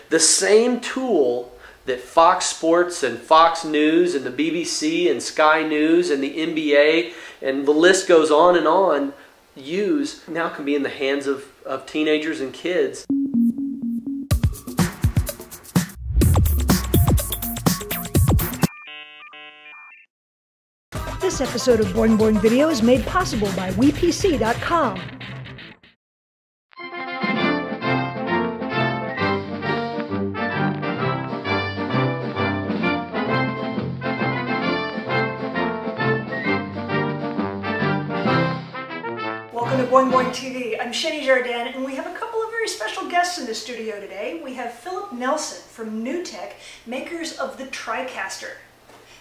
the same tool that Fox Sports and Fox News and the BBC and Sky News and the NBA and the list goes on use now can be in the hands of teenagers and kids. This episode of Boing Boing Video is made possible by webcasters.com. Welcome to Boing Boing TV. I'm Shani Jardin, and we have a couple of very special guests in the studio today. We have Philip Nelson from NewTek, makers of the Tricaster.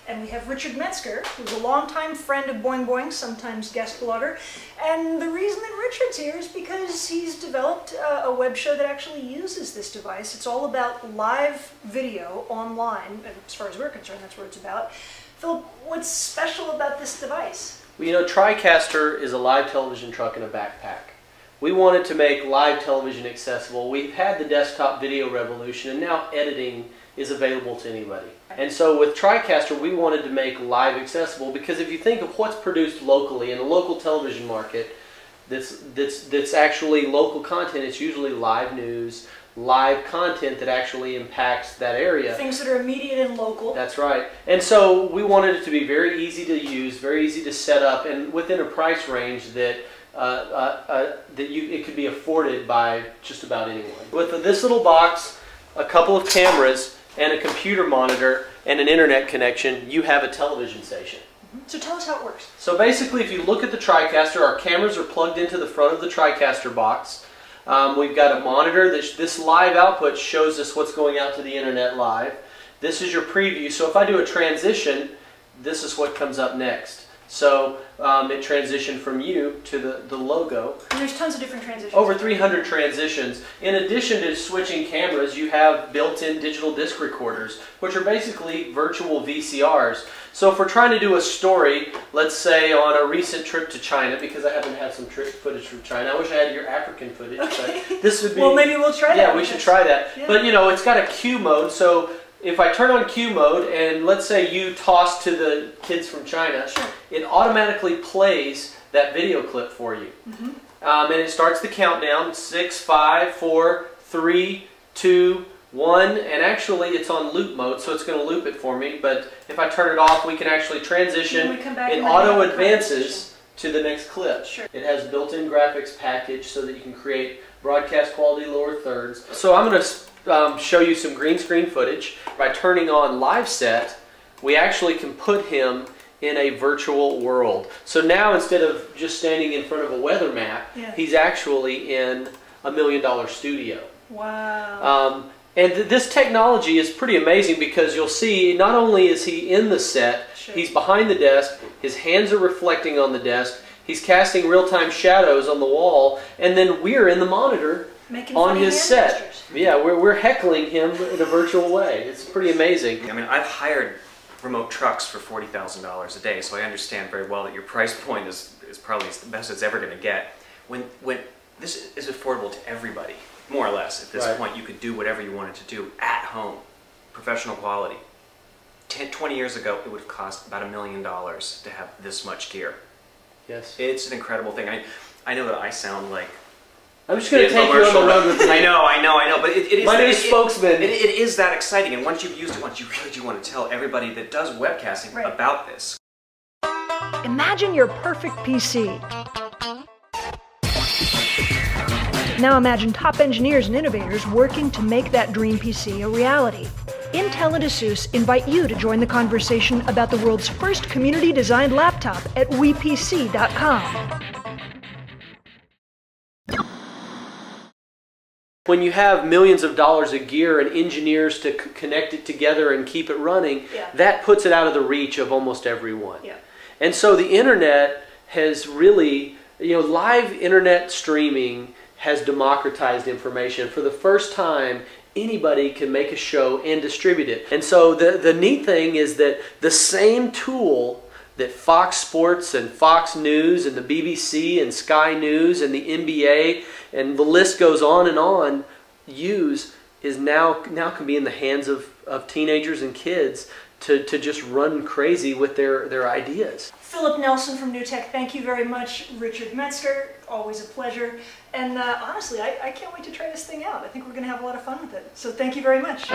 And we have Richard Metzger, who's a longtime friend of Boing Boing, sometimes guest blogger. And the reason that Richard's here is because he's developed a web show that actually uses this device. It's all about live video online, and as far as we're concerned, that's what it's about. Philip, what's special about this device? Well, you know, Tricaster is a live television truck in a backpack. We wanted to make live television accessible. We've had the desktop video revolution, and now editing is available to anybody. And so with Tricaster, we wanted to make live accessible, because if you think of what's produced locally in the local television market, that's actually local content, it's usually live news, live content that actually impacts that area. Things that are immediate and local. That's right. And so we wanted it to be very easy to use, very easy to set up, and within a price range that it could be afforded by just about anyone. With this little box, a couple of cameras, and a computer monitor, and an internet connection, you have a television station. So tell us how it works. So basically, if you look at the Tricaster, our cameras are plugged into the front of the Tricaster box. We've got a monitor. This live output shows us what's going out to the internet live. This is your preview. So if I do a transition, this is what comes up next. So it transitioned from you to the logo. And there's tons of different transitions. Over 300 transitions. In addition to switching cameras, you have built-in digital disc recorders, which are basically virtual VCRs. So if we're trying to do a story, let's say on a recent trip to China, because I happen to have some trip footage from China. I wish I had your African footage. Okay. But this would be... Well, maybe we'll try that. Yeah, we should try that. Yeah. But you know, it's got a Q mode, so if I turn on Q mode and let's say you toss to the kids from China, sure, it automatically plays that video clip for you. And it starts the countdown, 6, 5, 4, 3, 2, 1, and actually it's on loop mode, so it's going to loop it for me, but if I turn it off, we can actually transition. It auto advances to the next clip. Sure. It has built-in graphics package so that you can create broadcast quality lower thirds. So I'm going to show you some green screen footage. By turning on Live Set, we actually can put him in a virtual world. So now instead of just standing in front of a weather map, he's actually in a $1 million studio. Wow. And this technology is pretty amazing, because you'll see not only is he in the set, sure, he's behind the desk, his hands are reflecting on the desk, he's casting real-time shadows on the wall, and then we're in the monitor on his set. Gestures. Yeah, we're heckling him in a virtual way. It's pretty amazing. I mean, I've hired remote trucks for $40,000 a day, so I understand very well that your price point is probably the best it's ever going to get. When this is affordable to everybody, more or less, at this point, you could do whatever you wanted to do at home, professional quality. 20 years ago, it would have cost about $1 million to have this much gear. Yes. It's an incredible thing. I know that I sound like... I'm just going to take you on the road with me. I know, but it is... My new spokesman. It is that exciting, and once you've used it once, you really do want to tell everybody that does webcasting about this. Imagine your perfect PC. Now imagine top engineers and innovators working to make that dream PC a reality. Intel and ASUS invite you to join the conversation about the world's first community-designed laptop at webcasters.com. When you have millions of dollars of gear and engineers to connect it together and keep it running, that puts it out of the reach of almost everyone. And so the internet has really, live internet streaming has democratized information. For the first time, anybody can make a show and distribute it. And so the neat thing is that the same tool that Fox Sports and Fox News and the BBC and Sky News and the NBA and the list goes on use is now can be in the hands of teenagers and kids to just run crazy with their ideas. Philip Nelson from NewTek, thank you very much. Richard Metzger, always a pleasure. And honestly, I can't wait to try this thing out. I think we're going to have a lot of fun with it. So thank you very much.